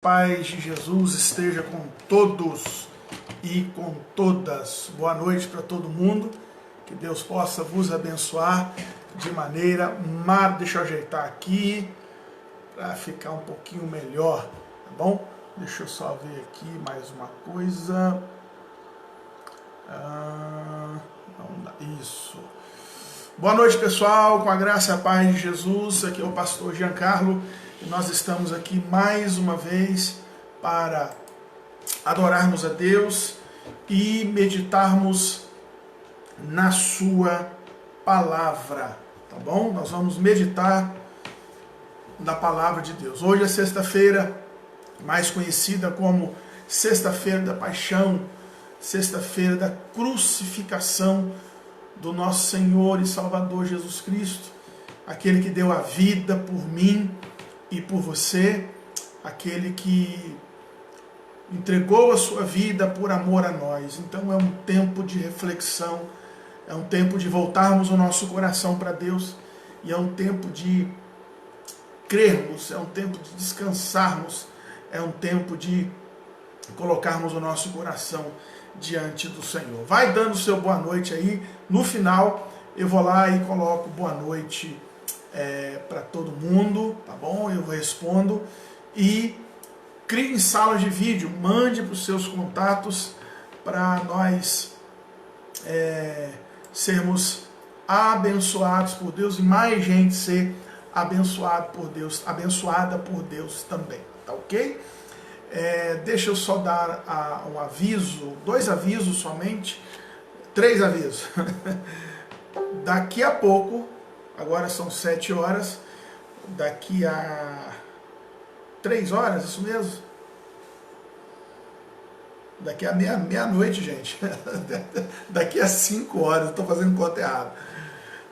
Paz de Jesus esteja com todos e com todas. Boa noite para todo mundo. Que Deus possa vos abençoar de maneira maravilhosa. Deixa eu ajeitar aqui para ficar um pouquinho melhor, tá bom? Deixa eu só ver aqui mais uma coisa. Isso. Boa noite, pessoal. Com a graça e a paz de Jesus. Aqui é o pastor Giancarlo. E nós estamos aqui mais uma vez para adorarmos a Deus e meditarmos na sua palavra, tá bom? Nós vamos meditar na palavra de Deus. Hoje é sexta-feira, mais conhecida como Sexta-feira da Paixão, Sexta-feira da Crucificação do nosso Senhor e Salvador Jesus Cristo, aquele que deu a vida por mim e por você, aquele que entregou a sua vida por amor a nós. Então é um tempo de reflexão, é um tempo de voltarmos o nosso coração para Deus, e é um tempo de crermos, é um tempo de descansarmos, é um tempo de colocarmos o nosso coração diante do Senhor. Vai dando seu boa noite aí, no final eu vou lá e coloco boa noite para todo mundo, tá bom? Eu respondo. E crie em salas de vídeo, mande para os seus contatos para nós sermos abençoados por Deus e mais gente ser abençoada por Deus também, tá ok? Deixa eu só dar um aviso, 2 avisos somente, 3 avisos. Daqui a pouco, agora são 7 horas, daqui a 3 horas, isso mesmo? Daqui a meia-noite, gente. Daqui a 5 horas, estou fazendo conta errada.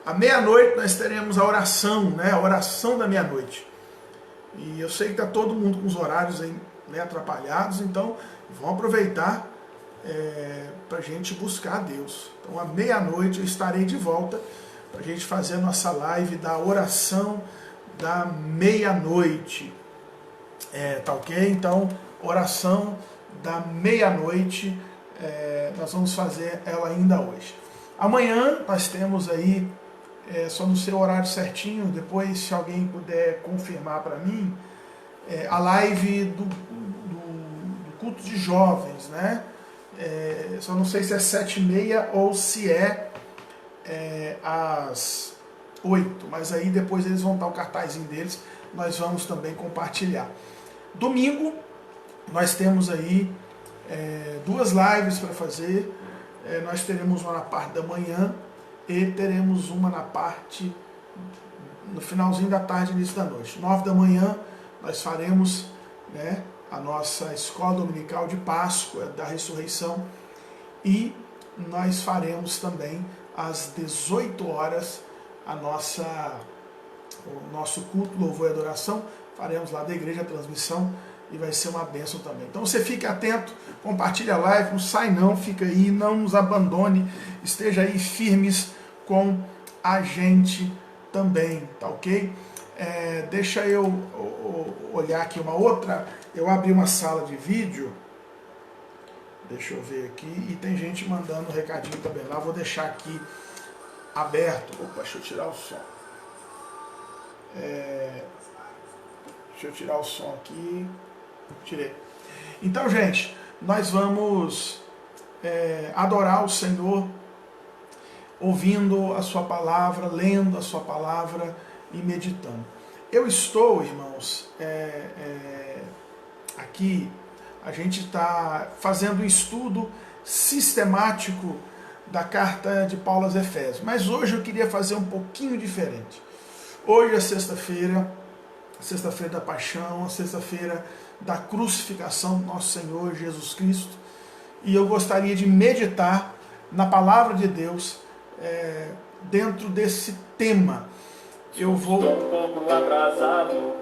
À meia-noite nós teremos a oração, né? A oração da meia-noite. E eu sei que está todo mundo com os horários aí, né, atrapalhados, então vamos aproveitar para a gente buscar a Deus. Então à meia-noite eu estarei de volta para a gente fazer a nossa live da oração da meia-noite. Tá ok? Então, oração da meia-noite, nós vamos fazer ela ainda hoje. Amanhã nós temos aí, só no seu horário certinho, depois se alguém puder confirmar para mim, a live do culto de jovens, né? Só não sei se é 7h30 ou se às 8, mas aí depois eles vão dar o cartazinho deles, nós vamos também compartilhar. Domingo, nós temos aí 2 lives para fazer. Nós teremos uma na parte da manhã e teremos uma na parte no finalzinho da tarde, início da noite. 9 da manhã nós faremos, né, a nossa escola dominical de Páscoa da Ressurreição, e nós faremos também às 18 horas o nosso culto, louvor e adoração. Faremos lá da igreja a transmissão e vai ser uma bênção também. Então você fique atento, compartilhe a live, não sai não, fica aí, não nos abandone, esteja aí firmes com a gente também, tá ok? Deixa eu olhar aqui uma outra, eu abri uma sala de vídeo, deixa eu ver aqui, e tem gente mandando um recadinho também lá, vou deixar aqui aberto. Opa, deixa eu tirar o som. Deixa eu tirar o som aqui. Tirei. Então, gente, nós vamos adorar o Senhor, ouvindo a sua palavra, lendo a sua palavra e meditando. Eu estou, irmãos, aqui, a gente está fazendo um estudo sistemático da carta de Paulo aos Efésios, mas hoje eu queria fazer um pouquinho diferente. Hoje é sexta-feira, sexta-feira da paixão, a sexta-feira da crucificação do nosso Senhor Jesus Cristo, e eu gostaria de meditar na palavra de Deus dentro desse tema. Eu vou... Estou um pouco atrasado,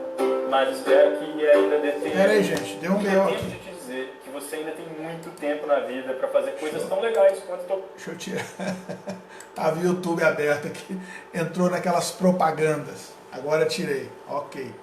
mas espero que ainda dê tempo. Pera aí, gente, deu um B.O. aqui. Te dizer que você ainda tem muito tempo na vida para fazer coisas tão legais quanto estou. Deixa eu tirar. Estava o YouTube aberto aqui, entrou naquelas propagandas. Agora tirei, ok.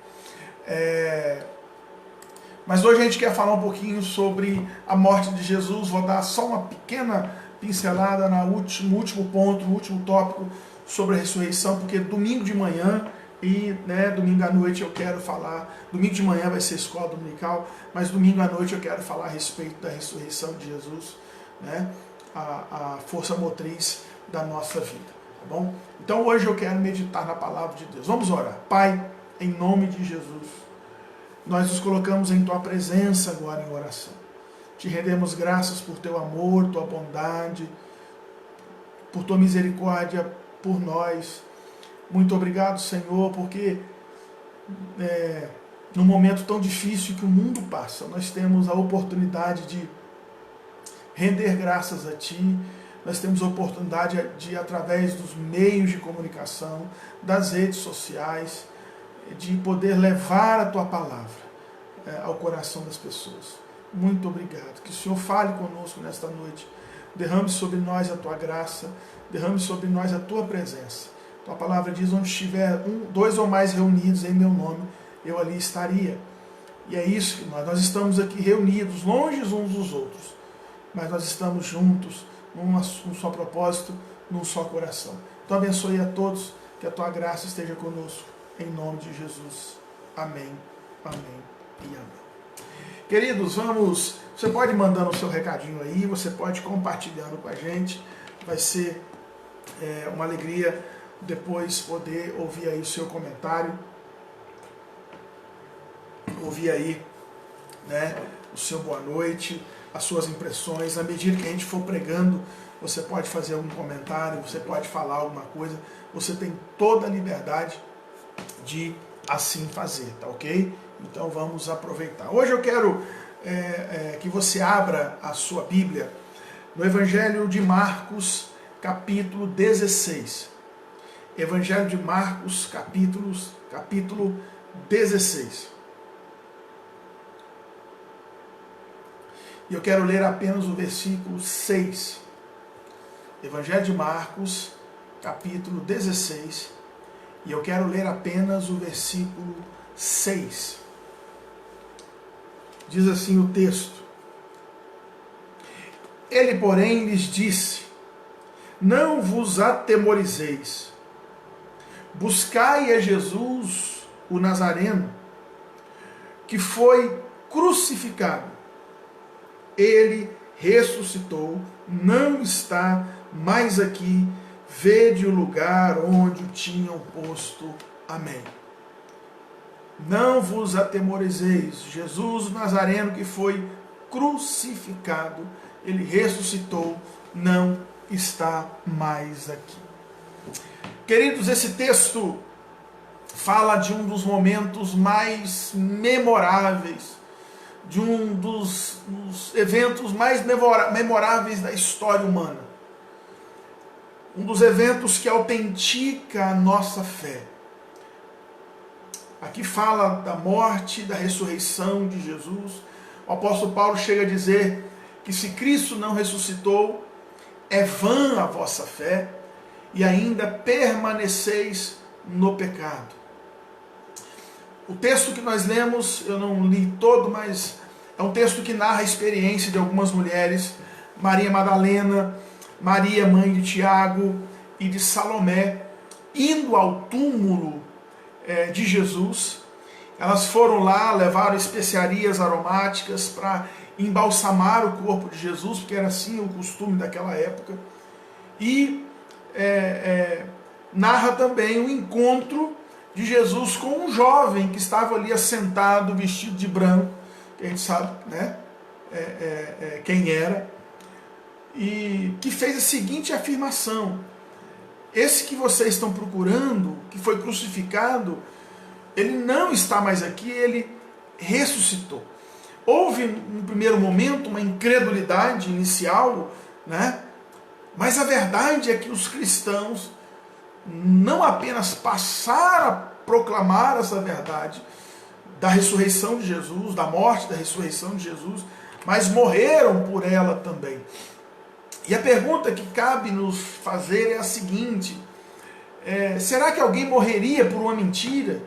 Mas hoje a gente quer falar um pouquinho sobre a morte de Jesus. Vou dar só uma pequena pincelada no último ponto, no último tópico sobre a ressurreição, porque domingo de manhã e domingo à noite eu quero falar. Domingo de manhã vai ser escola dominical, mas domingo à noite eu quero falar a respeito da ressurreição de Jesus, né? A força motriz da nossa vida, tá bom? Então hoje eu quero meditar na palavra de Deus. Vamos orar. Pai, em nome de Jesus, nós nos colocamos em Tua presença agora em oração. Te rendemos graças por Teu amor, Tua bondade, por Tua misericórdia por nós. Muito obrigado, Senhor, porque num momento tão difícil que o mundo passa, nós temos a oportunidade de render graças a Ti. Nós temos a oportunidade de, através dos meios de comunicação, das redes sociais, de poder levar a Tua palavra ao coração das pessoas. Muito obrigado. Que o Senhor fale conosco nesta noite. Derrame sobre nós a Tua graça, derrame sobre nós a Tua presença. Tua palavra diz, onde estiver dois ou mais reunidos em meu nome, eu ali estaria. E é isso que nós estamos aqui reunidos, longe uns dos outros, mas nós estamos juntos, num só propósito, num só coração. Então abençoe a todos, que a Tua graça esteja conosco, em nome de Jesus. Amém, amém e amém. Queridos, você pode ir mandando o seu recadinho aí, você pode ir compartilhando com a gente, vai ser uma alegria depois poder ouvir aí o seu comentário, ouvir aí, né, o seu boa noite, as suas impressões. À medida que a gente for pregando, você pode fazer algum comentário, você pode falar alguma coisa, você tem toda a liberdade de assim fazer, tá ok? Então vamos aproveitar. Hoje eu quero que você abra a sua Bíblia no Evangelho de Marcos, capítulo 16. Evangelho de Marcos, capítulo 16. E eu quero ler apenas o versículo 6. Evangelho de Marcos, capítulo 16. E eu quero ler apenas o versículo 6. Diz assim o texto. Ele, porém, lhes disse, não vos atemorizeis. Buscai a Jesus, o Nazareno, que foi crucificado. Ele ressuscitou, não está mais aqui. Vede o lugar onde o tinham posto. Amém. Não vos atemorizeis. Jesus, o Nazareno, que foi crucificado, ele ressuscitou, não está mais aqui. Queridos, esse texto fala de um dos momentos mais memoráveis, de um dos eventos mais memoráveis da história humana. Um dos eventos que autentica a nossa fé. Aqui fala da morte, da ressurreição de Jesus. O apóstolo Paulo chega a dizer que se Cristo não ressuscitou, é vã a vossa fé e ainda permaneceis no pecado. O texto que nós lemos, eu não li todo, mas é um texto que narra a experiência de algumas mulheres, Maria Madalena, Maria, mãe de Tiago e de Salomé, indo ao túmulo de Jesus. Elas foram lá, levaram especiarias aromáticas para embalsamar o corpo de Jesus, porque era assim o costume daquela época. E narra também o encontro de Jesus com um jovem que estava ali assentado, vestido de branco, que a gente sabe, né, quem era, e que fez a seguinte afirmação: esse que vocês estão procurando, que foi crucificado, ele não está mais aqui, ele ressuscitou. Houve, no primeiro momento, uma incredulidade inicial, né? Mas a verdade é que os cristãos não apenas passaram a proclamar essa verdade da ressurreição de Jesus, da morte, da ressurreição de Jesus, mas morreram por ela também. E a pergunta que cabe nos fazer é a seguinte: será que alguém morreria por uma mentira?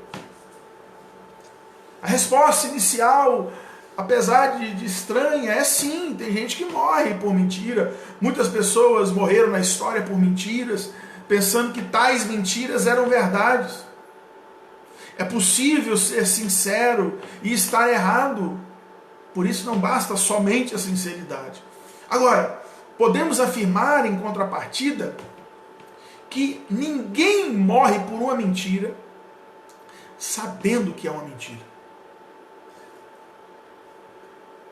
A resposta inicial apesar de estranha, é sim, tem gente que morre por mentira. Muitas pessoas morreram na história por mentiras, pensando que tais mentiras eram verdades. É possível ser sincero e estar errado. Por isso não basta somente a sinceridade. Agora, podemos afirmar em contrapartida que ninguém morre por uma mentira sabendo que é uma mentira.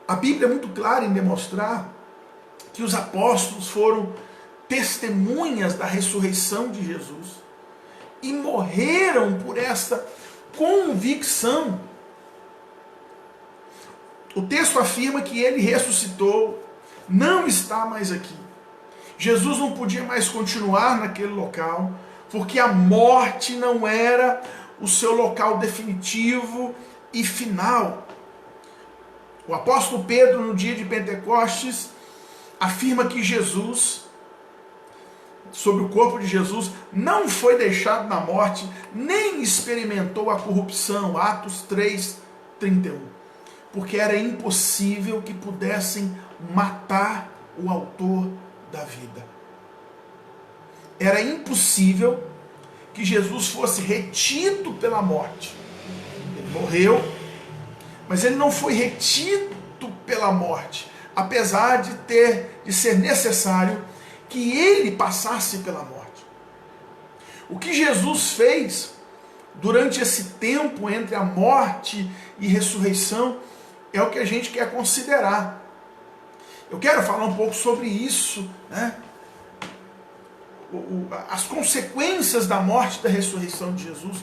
A Bíblia é muito clara em demonstrar que os apóstolos foram testemunhas da ressurreição de Jesus e morreram por esta convicção. O texto afirma que ele ressuscitou, não está mais aqui. Jesus não podia mais continuar naquele local, porque a morte não era o seu local definitivo e final. O apóstolo Pedro, no dia de Pentecostes, afirma que Jesus, sobre o corpo de Jesus, não foi deixado na morte, nem experimentou a corrupção, Atos 3:31, porque era impossível que pudessem matar o autor da vida. Era impossível que Jesus fosse retido pela morte. Ele morreu, mas ele não foi retido pela morte, apesar de ser necessário que ele passasse pela morte. O que Jesus fez durante esse tempo entre a morte e ressurreição é o que a gente quer considerar. Eu quero falar um pouco sobre isso, né? As consequências da morte e da ressurreição de Jesus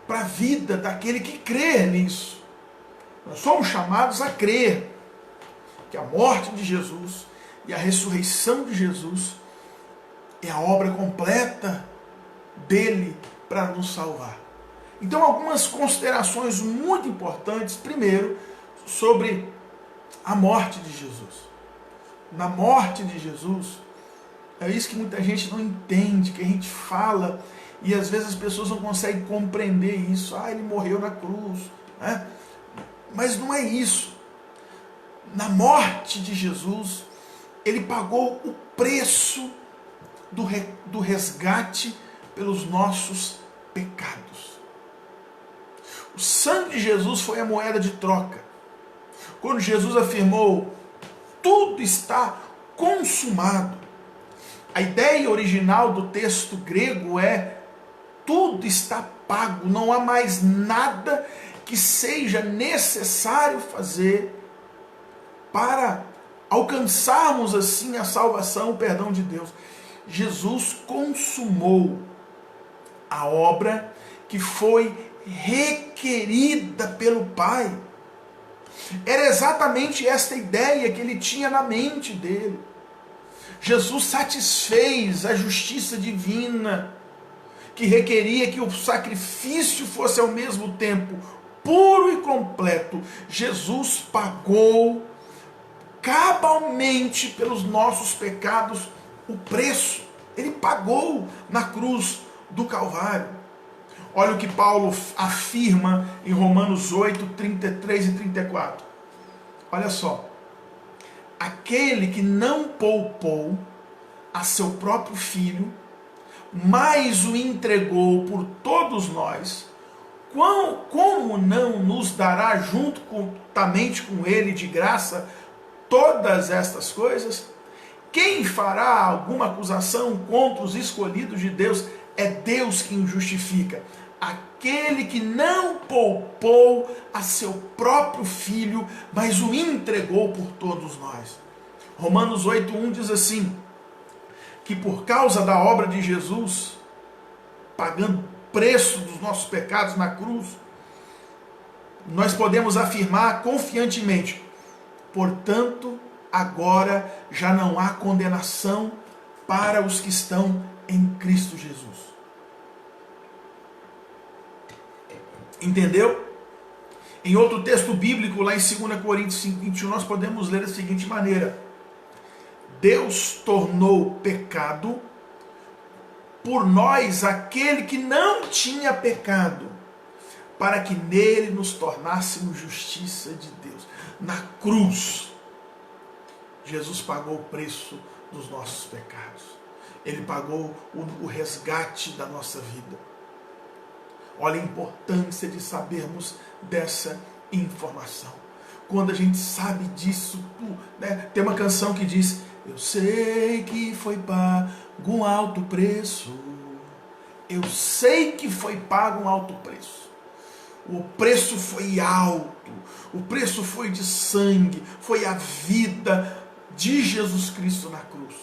para a vida daquele que crê nisso. Nós somos chamados a crer que a morte de Jesus e a ressurreição de Jesus é a obra completa dele para nos salvar. Então, algumas considerações muito importantes. Primeiro, sobre a morte de Jesus. Na morte de Jesus, é isso que muita gente não entende, que a gente fala e às vezes as pessoas não conseguem compreender isso. Ele morreu na cruz, né? Mas não é isso. Na morte de Jesus, ele pagou o preço do resgate pelos nossos pecados. O sangue de Jesus foi a moeda de troca. Quando Jesus afirmou: tudo está consumado, a ideia original do texto grego é: tudo está pago, não há mais nada que seja necessário fazer para alcançarmos assim a salvação, o perdão de Deus. Jesus consumou a obra que foi requerida pelo Pai. Era exatamente esta ideia que ele tinha na mente dele. Jesus satisfez a justiça divina, que requeria que o sacrifício fosse ao mesmo tempo puro e completo. Jesus pagou cabalmente pelos nossos pecados o preço. Ele pagou na cruz do Calvário. Olha o que Paulo afirma em Romanos 8, 33 e 34. Olha só. Aquele que não poupou a seu próprio filho, mas o entregou por todos nós, como não nos dará juntamente com ele de graça todas estas coisas? Quem fará alguma acusação contra os escolhidos de Deus? É Deus quem o justifica. Aquele que não poupou a seu próprio filho, mas o entregou por todos nós. Romanos 8:1 diz assim, que por causa da obra de Jesus, pagando o preço dos nossos pecados na cruz, nós podemos afirmar confiantemente: portanto, agora já não há condenação para os que estão em Cristo Jesus. Entendeu? Em outro texto bíblico, lá em 2 Coríntios 5:21, nós podemos ler da seguinte maneira: Deus tornou pecado por nós aquele que não tinha pecado, para que nele nos tornássemos justiça de Deus. Na cruz, Jesus pagou o preço dos nossos pecados. Ele pagou o resgate da nossa vida. Olha a importância de sabermos dessa informação. Quando a gente sabe disso, né? Tem uma canção que diz: eu sei que foi pago um alto preço. Eu sei que foi pago um alto preço. O preço foi alto. O preço foi de sangue. Foi a vida de Jesus Cristo na cruz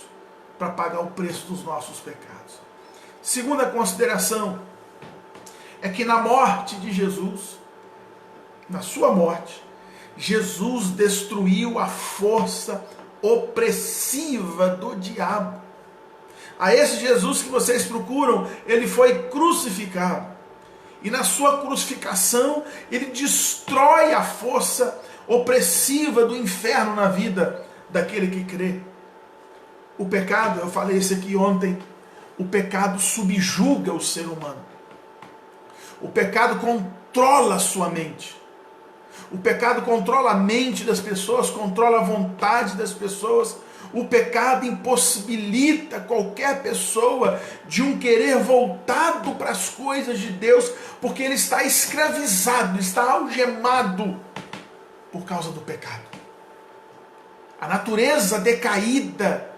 para pagar o preço dos nossos pecados. Segunda consideração é que na morte de Jesus, na sua morte, Jesus destruiu a força opressiva do diabo. A esse Jesus que vocês procuram, ele foi crucificado. E na sua crucificação, ele destrói a força opressiva do inferno na vida daquele que crê. O pecado, eu falei isso aqui ontem, o pecado subjuga o ser humano. O pecado controla a sua mente. O pecado controla a mente das pessoas, controla a vontade das pessoas. O pecado impossibilita qualquer pessoa de um querer voltado para as coisas de Deus, porque ele está escravizado, está algemado por causa do pecado. A natureza decaída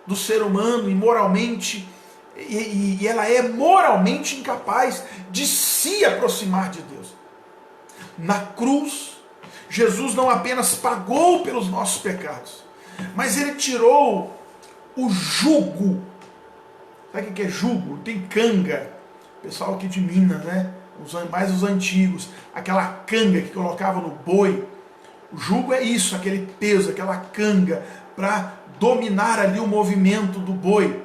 do ser humano, imoralmente, e ela é moralmente incapaz de se aproximar de Deus. Na cruz, Jesus não apenas pagou pelos nossos pecados, mas ele tirou o jugo. Sabe o que é jugo? Tem canga. Pessoal aqui de Minas, né? Mais os antigos. Aquela canga que colocava no boi. O jugo é isso, aquele peso, aquela canga, para dominar ali o movimento do boi.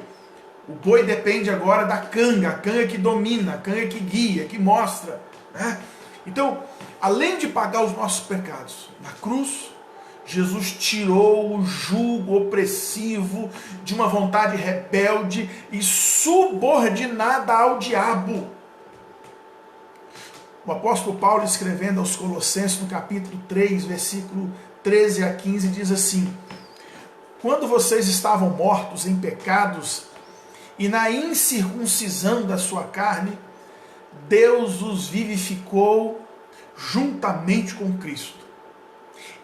O boi depende agora da canga, a canga que domina, a canga que guia, que mostra, né? Então, além de pagar os nossos pecados na cruz, Jesus tirou o jugo opressivo de uma vontade rebelde e subordinada ao diabo. O apóstolo Paulo, escrevendo aos Colossenses, no capítulo 3, versículo 13 a 15, diz assim: quando vocês estavam mortos em pecados e na incircuncisão da sua carne, Deus os vivificou juntamente com Cristo.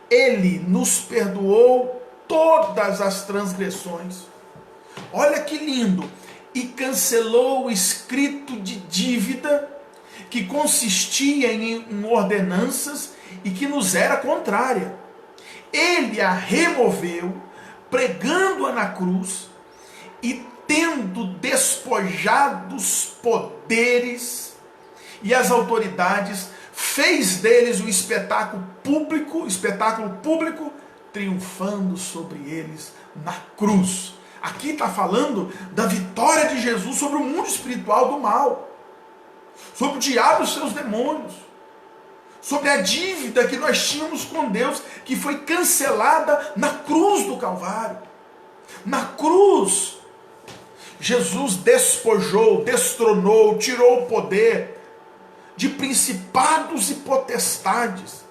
Ele nos perdoou todas as transgressões. Olha que lindo! E cancelou o escrito de dívida que consistia em ordenanças e que nos era contrária. Ele a removeu, pregando-a na cruz, e tendo despojado os poderes e as autoridades, fez deles o espetáculo público, triunfando sobre eles na cruz. Aqui está falando da vitória de Jesus sobre o mundo espiritual do mal, sobre o diabo e os seus demônios, sobre a dívida que nós tínhamos com Deus, que foi cancelada na cruz do Calvário. Na cruz, Jesus despojou, destronou, tirou o poder de principados e potestades.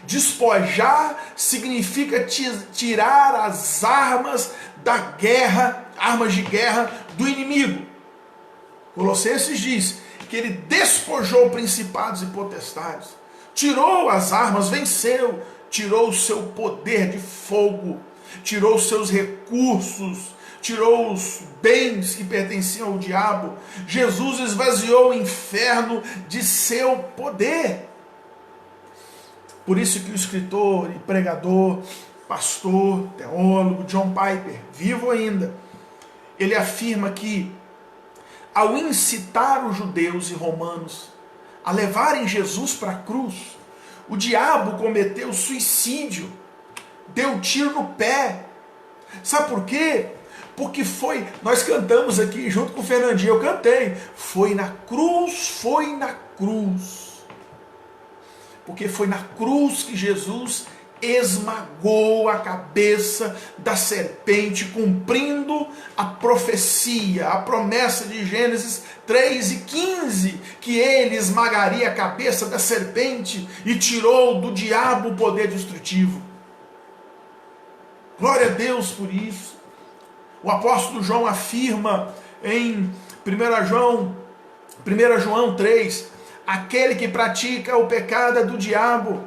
Despojar significa tirar as armas da guerra, armas de guerra do inimigo. Colossenses diz que ele despojou principados e potestades, tirou as armas, venceu, tirou o seu poder de fogo, tirou os seus recursos, tirou os bens que pertenciam ao diabo. Jesus esvaziou o inferno de seu poder. Por isso que o escritor e pregador, pastor, teólogo John Piper, vivo ainda, ele afirma que ao incitar os judeus e romanos a levarem Jesus para a cruz, o diabo cometeu suicídio, deu tiro no pé. Sabe por quê? Porque nós cantamos aqui junto com o Fernandinho, eu cantei, foi na cruz. Porque foi na cruz que Jesus esmagou a cabeça da serpente, cumprindo a profecia, a promessa de Gênesis 3:15, que ele esmagaria a cabeça da serpente e tirou do diabo o poder destrutivo. Glória a Deus por isso. O apóstolo João afirma em 1 João 3, aquele que pratica o pecado é do diabo,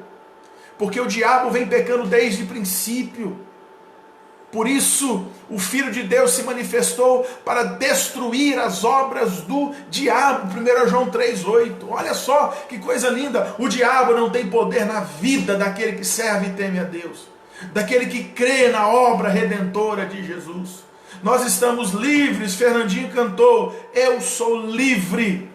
porque o diabo vem pecando desde o princípio. Por isso, o Filho de Deus se manifestou para destruir as obras do diabo. 1 João 3:8. Olha só que coisa linda. O diabo não tem poder na vida daquele que serve e teme a Deus, daquele que crê na obra redentora de Jesus. Nós estamos livres. Fernandinho cantou: eu sou livre.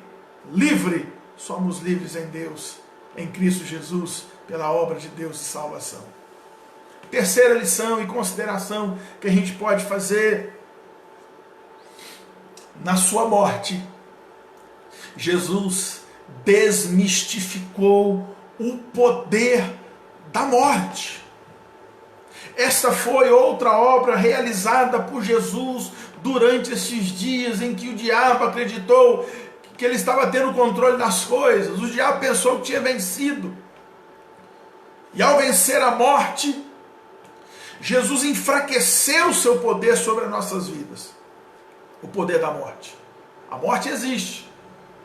Livre. Somos livres em Deus, em Cristo Jesus, pela obra de Deus de salvação. Terceira lição e consideração que a gente pode fazer: na sua morte, Jesus desmistificou o poder da morte. Esta foi outra obra realizada por Jesus durante esses dias em que o diabo acreditou que ele estava tendo o controle das coisas. O diabo pensou que tinha vencido. E ao vencer a morte, Jesus enfraqueceu o seu poder sobre as nossas vidas. O poder da morte. A morte existe,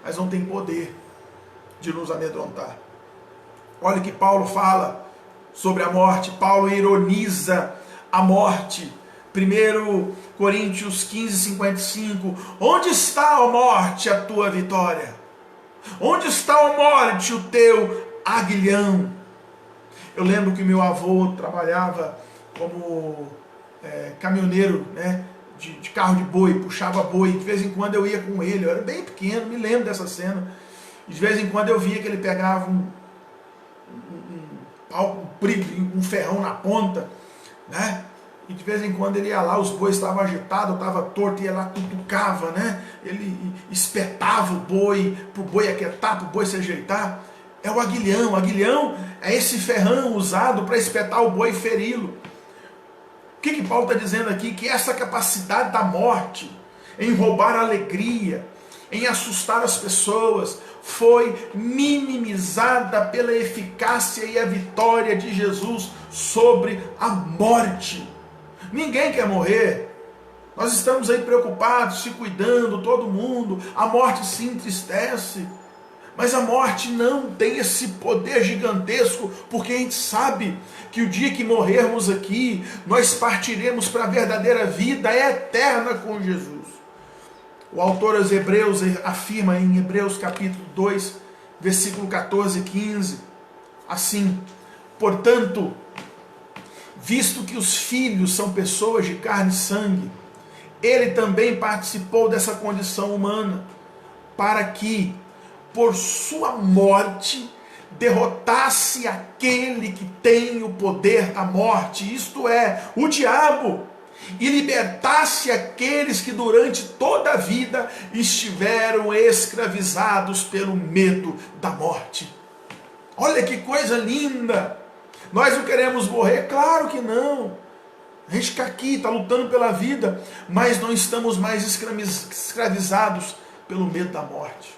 mas não tem poder de nos amedrontar. Olha o que Paulo fala sobre a morte. Paulo ironiza a morte. 1 Coríntios 15:55. Onde está, ó morte, a tua vitória? Onde está, ó morte, o teu aguilhão? Eu lembro que meu avô trabalhava como caminhoneiro, né, de carro de boi, puxava boi. De vez em quando eu ia com ele, eu era bem pequeno, me lembro dessa cena. De vez em quando eu via que ele pegava um ferrão na ponta, né? E de vez em quando ele ia lá, os bois estavam agitados, estava torto, ia lá, cutucava, né? Ele espetava o boi, para o boi aquietar, para o boi se ajeitar. É o aguilhão. O aguilhão é esse ferrão usado para espetar o boi e feri-lo. O que Paulo está dizendo aqui? Que essa capacidade da morte em roubar a alegria, em assustar as pessoas, foi minimizada pela eficácia e a vitória de Jesus sobre a morte. Ninguém quer morrer. Nós estamos aí preocupados, se cuidando, todo mundo. A morte se entristece. Mas a morte não tem esse poder gigantesco, porque a gente sabe que o dia que morrermos aqui, nós partiremos para a verdadeira vida eterna com Jesus. O autor aos Hebreus afirma em Hebreus capítulo 2, versículo 14 e 15, assim: portanto, visto que os filhos são pessoas de carne e sangue, ele também participou dessa condição humana, para que, por sua morte, derrotasse aquele que tem o poder da morte, isto é, o diabo, e libertasse aqueles que durante toda a vida estiveram escravizados pelo medo da morte. Olha que coisa linda! Nós não queremos morrer? Claro que não. A gente está aqui, está lutando pela vida, mas não estamos mais escravizados pelo medo da morte.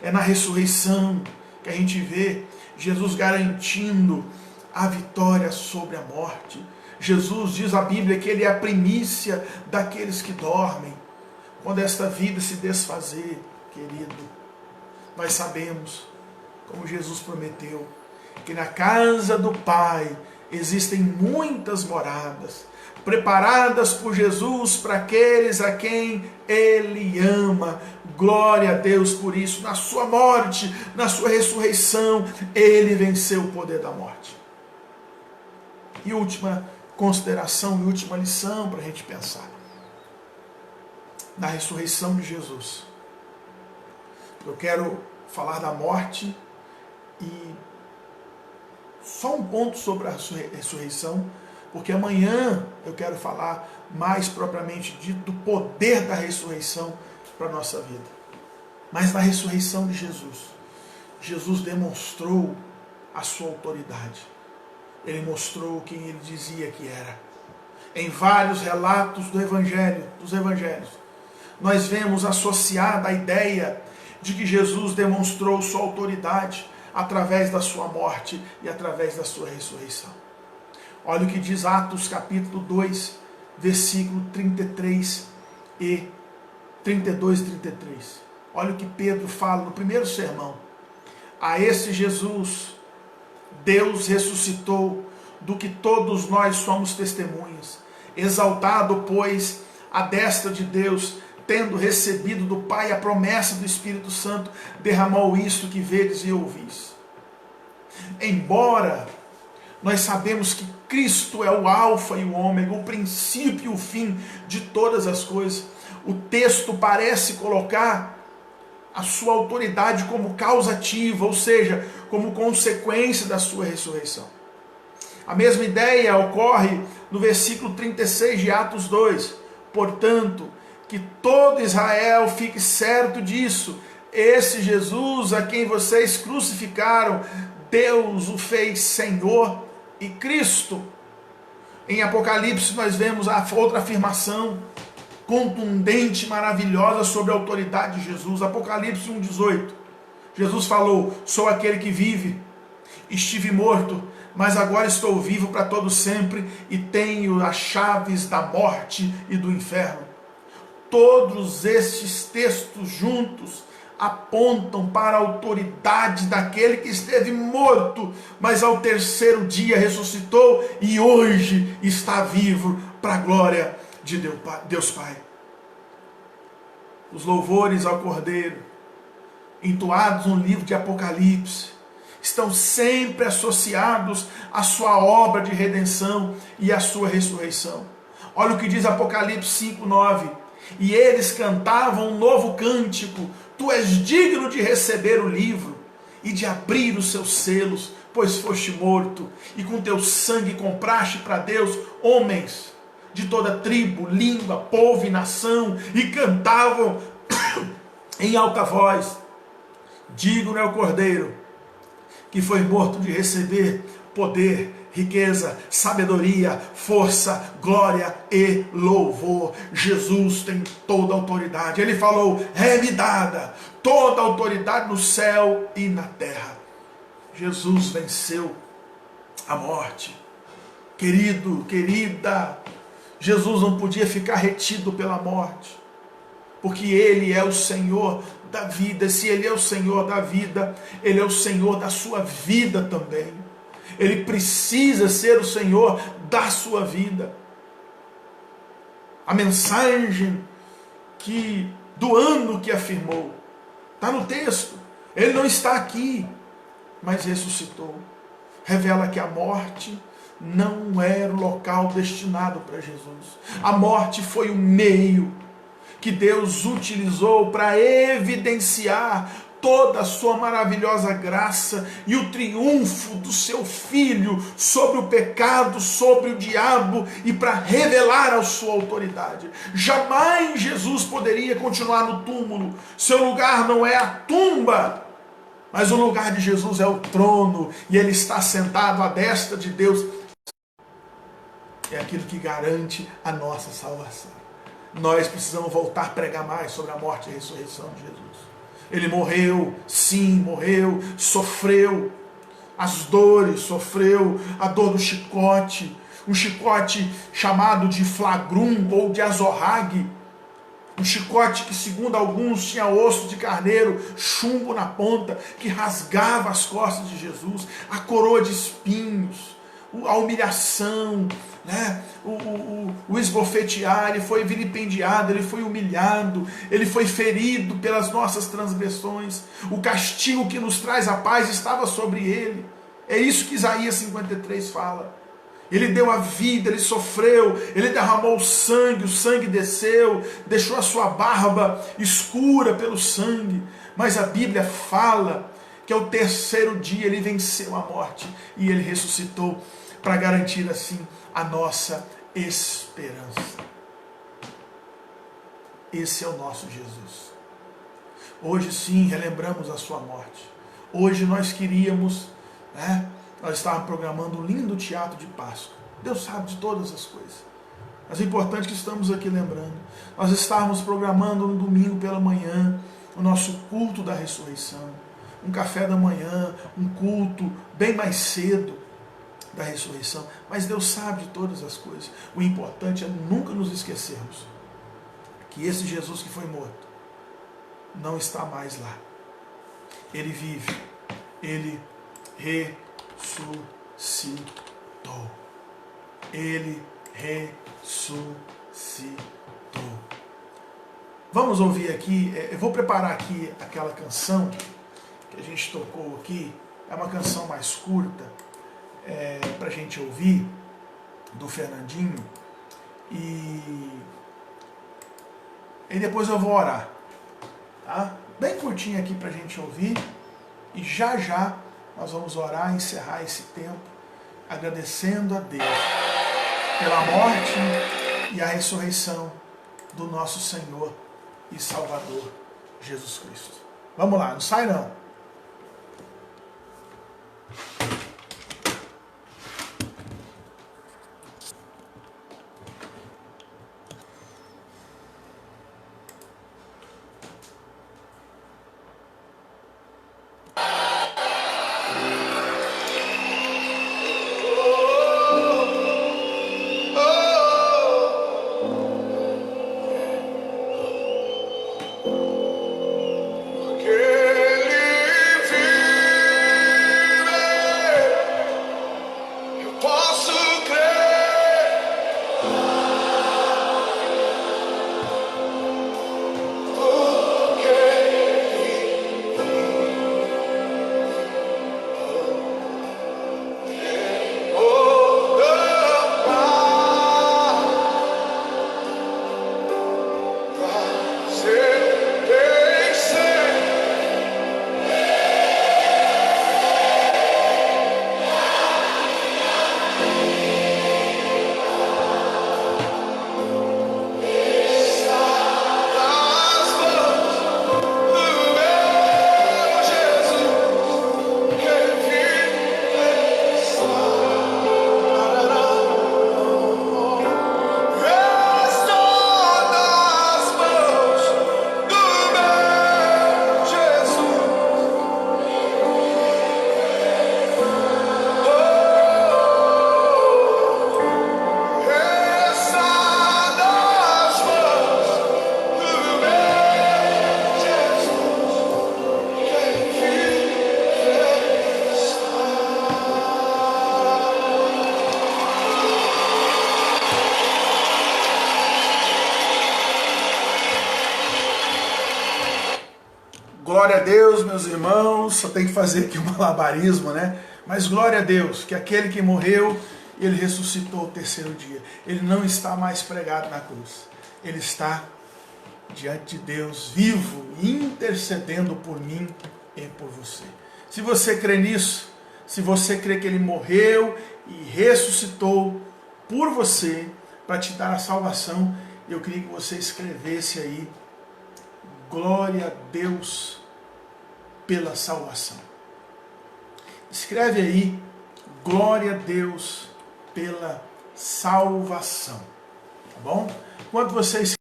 É na ressurreição que a gente vê Jesus garantindo a vitória sobre a morte. Jesus, diz a Bíblia, que Ele é a primícia daqueles que dormem. Quando esta vida se desfazer, querido, nós sabemos, como Jesus prometeu, que na casa do Pai existem muitas moradas, preparadas por Jesus para aqueles a quem Ele ama. Glória a Deus por isso. Na sua morte, na sua ressurreição, Ele venceu o poder da morte. E última consideração e última lição para a gente pensar. Na ressurreição de Jesus. Eu quero falar da morte e só um ponto sobre a ressurreição, porque amanhã eu quero falar mais propriamente do poder da ressurreição para a nossa vida. Mas na ressurreição de Jesus, Jesus demonstrou a sua autoridade. ele mostrou quem ele dizia que era. Em vários relatos dos evangelhos, nós vemos associada a ideia de que Jesus demonstrou sua autoridade através da sua morte e através da sua ressurreição. Olha o que diz Atos capítulo 2, versículo 32 e 33. Olha o que Pedro fala no primeiro sermão. A esse Jesus, Deus ressuscitou, do que todos nós somos testemunhas. Exaltado, pois, à destra de Deus, tendo recebido do Pai a promessa do Espírito Santo, derramou isto que vedes e ouvis. Embora nós sabemos que Cristo é o alfa e o ômega, o princípio e o fim de todas as coisas, o texto parece colocar a sua autoridade como causativa, ou seja, como consequência da sua ressurreição. A mesma ideia ocorre no versículo 36 de Atos 2. Portanto, que todo Israel fique certo disso, esse Jesus a quem vocês crucificaram, Deus o fez Senhor e Cristo. Em Apocalipse nós vemos a outra afirmação contundente, maravilhosa sobre a autoridade de Jesus. Apocalipse 1,18. Jesus falou: sou aquele que vive, estive morto, mas agora estou vivo para todo sempre e tenho as chaves da morte e do inferno. Todos estes textos juntos apontam para a autoridade daquele que esteve morto, mas ao terceiro dia ressuscitou e hoje está vivo para a glória de Deus Pai. Os louvores ao Cordeiro, entoados no livro de Apocalipse, estão sempre associados à sua obra de redenção e à sua ressurreição. Olha o que diz Apocalipse 5:9. E eles cantavam um novo cântico: tu és digno de receber o livro e de abrir os seus selos, pois foste morto, e com teu sangue compraste para Deus homens de toda tribo, língua, povo e nação, e cantavam em alta voz: digno é o Cordeiro que foi morto de receber poder, riqueza, sabedoria, força, glória e louvor. Jesus tem toda a autoridade. Ele falou: é-me dada toda a autoridade no céu e na terra. Jesus venceu a morte. Querido, querida, Jesus não podia ficar retido pela morte, porque Ele é o Senhor da vida. Se Ele é o Senhor da vida, Ele é o Senhor da sua vida também. Ele precisa ser o Senhor da sua vida. A mensagem do ano que afirmou está no texto. Ele não está aqui, mas ressuscitou. Revela que a morte não era o local destinado para Jesus. A morte foi o meio que Deus utilizou para evidenciar toda a sua maravilhosa graça e o triunfo do seu Filho sobre o pecado, sobre o diabo, e para revelar a sua autoridade. Jamais Jesus poderia continuar no túmulo. Seu lugar não é a tumba, mas o lugar de Jesus é o trono, e Ele está sentado à destra de Deus. É aquilo que garante a nossa salvação. Nós precisamos voltar a pregar mais sobre a morte e a ressurreição de Jesus. Ele morreu, sim, morreu, sofreu as dores, sofreu a dor do chicote, um chicote chamado de flagrum ou de azorrague, um chicote que, segundo alguns, tinha osso de carneiro, chumbo na ponta, que rasgava as costas de Jesus, a coroa de espinhos, a humilhação, né? o esbofetear. Ele foi vilipendiado, ele foi humilhado, ele foi ferido pelas nossas transgressões. O castigo que nos traz a paz estava sobre ele. É isso que Isaías 53 fala. Ele deu a vida, ele sofreu, ele derramou o sangue desceu, deixou a sua barba escura pelo sangue. Mas a Bíblia fala que ao terceiro dia ele venceu a morte e ele ressuscitou para garantir assim a nossa esperança. Esse é o nosso Jesus. Hoje sim relembramos a sua morte. Hoje nós queríamos nós estávamos programando um lindo teatro de Páscoa. Deus sabe de todas as coisas. Mas o importante é que estamos aqui lembrando. Nós estávamos programando no domingo pela manhã o nosso culto da ressurreição. Um café da manhã, um culto bem mais cedo da ressurreição. Mas Deus sabe de todas as coisas. O importante é nunca nos esquecermos que esse Jesus que foi morto não está mais lá. Ele vive. Ele ressuscitou. Ele ressuscitou. Vamos ouvir aqui, eu vou preparar aqui aquela canção que a gente tocou aqui, é uma canção mais curta, para a gente ouvir, do Fernandinho, e depois eu vou orar, tá? Bem curtinho aqui para a gente ouvir, e já já nós vamos orar e encerrar esse tempo, agradecendo a Deus pela morte e a ressurreição do nosso Senhor e Salvador Jesus Cristo. Vamos lá, não sai não. Glória a Deus, meus irmãos, só tem que fazer aqui um malabarismo, né? Mas glória a Deus, que aquele que morreu, ele ressuscitou o terceiro dia. Ele não está mais pregado na cruz. Ele está diante de Deus, vivo, intercedendo por mim e por você. Se você crê nisso, se você crê que ele morreu e ressuscitou por você, para te dar a salvação, eu queria que você escrevesse aí, glória a Deus pela salvação. Escreve aí, glória a Deus pela salvação. Tá bom? Enquanto você escreve,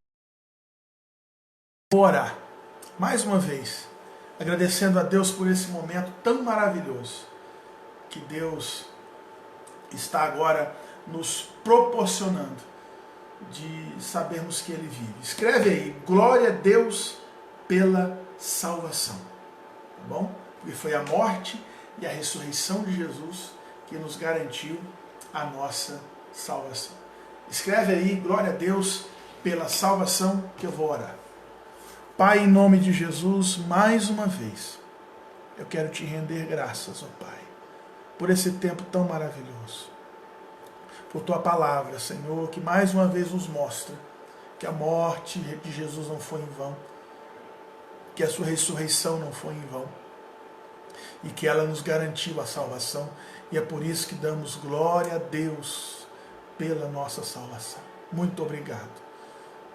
vou orar mais uma vez, agradecendo a Deus por esse momento tão maravilhoso que Deus está agora nos proporcionando de sabermos que Ele vive. Escreve aí, glória a Deus pela salvação. Tá bom? Porque foi a morte e a ressurreição de Jesus que nos garantiu a nossa salvação. Escreve aí, glória a Deus pela salvação, que eu vou orar. Pai, em nome de Jesus, mais uma vez, eu quero te render graças, ó Pai, por esse tempo tão maravilhoso. Por tua palavra, Senhor, que mais uma vez nos mostra que a morte de Jesus não foi em vão, que a sua ressurreição não foi em vão, e que ela nos garantiu a salvação, e é por isso que damos glória a Deus pela nossa salvação. Muito obrigado.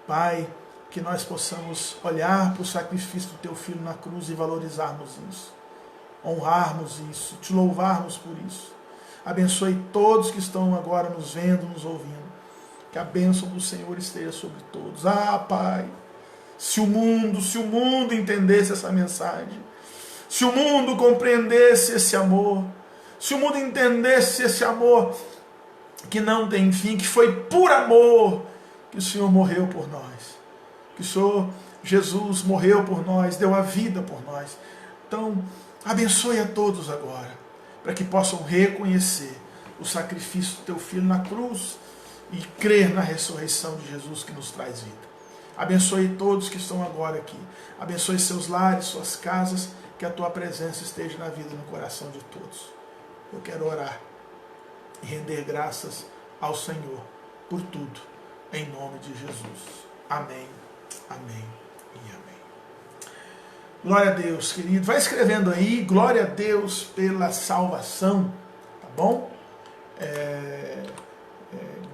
Pai, que nós possamos olhar para o sacrifício do teu Filho na cruz e valorizarmos isso, honrarmos isso, te louvarmos por isso, Abençoe todos que estão agora nos vendo, nos ouvindo. Que a bênção do Senhor esteja sobre todos. Ah, Pai, se o mundo entendesse essa mensagem, se o mundo compreendesse esse amor, se o mundo entendesse esse amor que não tem fim, que foi por amor que o Senhor morreu por nós, que o Senhor Jesus morreu por nós, deu a vida por nós. Então, abençoe a todos agora, para que possam reconhecer o sacrifício do teu Filho na cruz e crer na ressurreição de Jesus que nos traz vida. Abençoe todos que estão agora aqui. Abençoe seus lares, suas casas, que a tua presença esteja na vida e no coração de todos. Eu quero orar e render graças ao Senhor por tudo, em nome de Jesus. Amém, amém e amém. Glória a Deus, querido. Vai escrevendo aí, glória a Deus pela salvação, tá bom?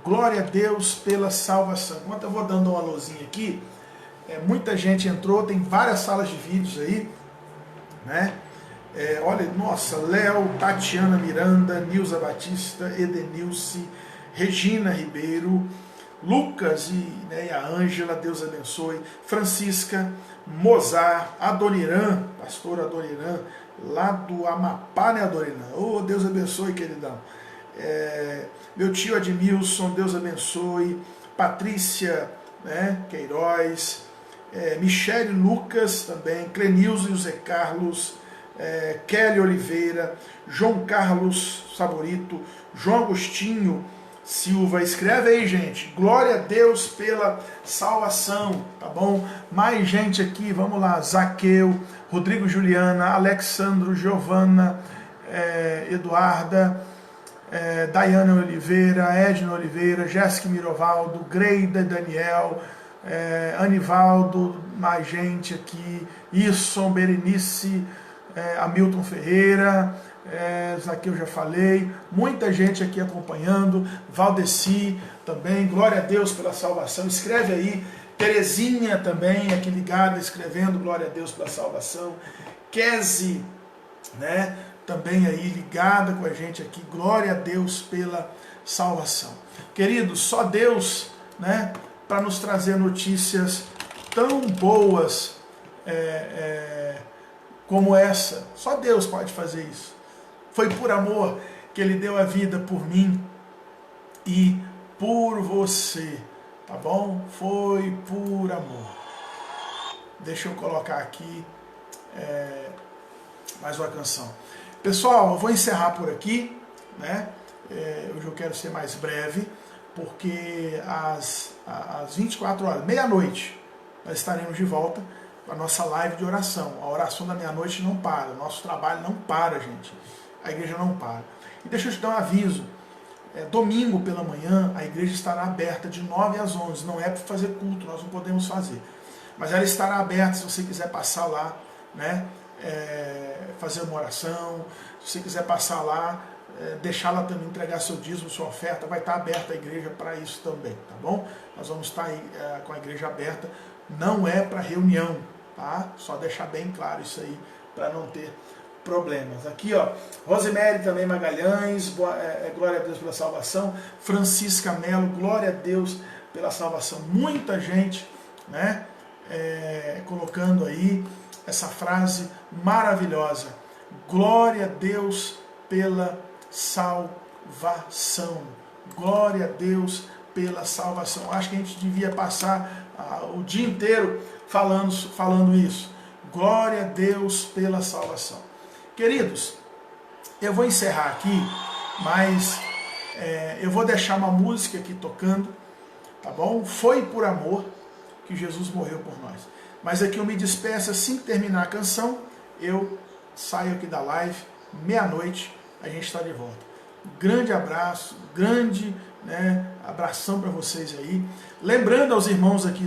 Glória a Deus pela salvação. Enquanto eu vou dando uma luzinha aqui, muita gente entrou, tem várias salas de vídeos aí, né? Olha, nossa, Léo, Tatiana Miranda, Nilza Batista, Edenilce, Regina Ribeiro, Lucas e a Ângela, Deus abençoe, Francisca, Mozart, Adoniran, pastor Adoniran, lá do Amapá, né, Adoniran? Oh, Deus abençoe, queridão. Meu tio Admilson, Deus abençoe, Patrícia, né, Queiroz, Michele Lucas também, Clenilson e José Carlos, Kelly Oliveira, João Carlos Saborito, João Agostinho Silva. Escreve aí, gente. Glória a Deus pela salvação, tá bom? Mais gente aqui, vamos lá. Zaqueu, Rodrigo Juliana, Alexandro, Giovana, Eduarda, Daiane Oliveira, Edna Oliveira, Jéssica Mirovaldo, Greida Daniel, Anivaldo, mais gente aqui, Isson, Berenice, Hamilton Ferreira, Zaqueu já falei, muita gente aqui acompanhando, Valdeci também, glória a Deus pela salvação, escreve aí, Terezinha também aqui ligada, escrevendo, glória a Deus pela salvação, Kese, né, também aí ligada com a gente aqui, glória a Deus pela salvação. Queridos, só Deus, né, para nos trazer notícias tão boas, como essa, só Deus pode fazer isso. Foi por amor que Ele deu a vida por mim e por você, tá bom? Foi por amor. Deixa eu colocar aqui mais uma canção. Pessoal, eu vou encerrar por aqui, né? Hoje eu quero ser mais breve, porque às 24 horas, meia-noite, nós estaremos de volta a nossa live de oração. A oração da meia-noite não para, o nosso trabalho não para, gente. A igreja não para. E deixa eu te dar um aviso. Domingo pela manhã, a igreja estará aberta de 9 às 11. Não é para fazer culto, nós não podemos fazer. Mas ela estará aberta se você quiser passar lá, né? Fazer uma oração. Se você quiser passar lá, deixar lá também, entregar seu dízimo, sua oferta, vai estar aberta a igreja para isso também, tá bom? Nós vamos estar aí com a igreja aberta. Não é para reunião, tá? Só deixar bem claro isso aí, para não ter problemas. Aqui, ó, Rosemary também Magalhães, glória a Deus pela salvação. Francisca Melo, glória a Deus pela salvação. Muita gente, né, colocando aí essa frase maravilhosa. Glória a Deus pela salvação. Glória a Deus pela salvação. Acho que a gente devia passar o dia inteiro falando isso. Glória a Deus pela salvação. Queridos, eu vou encerrar aqui, mas eu vou deixar uma música aqui tocando, tá bom? Foi por amor que Jesus morreu por nós. Mas aqui eu me despeço, assim que terminar a canção, eu saio aqui da live, meia-noite, a gente está de volta. Grande abraço, grande, né, abração para vocês aí. Lembrando aos irmãos aqui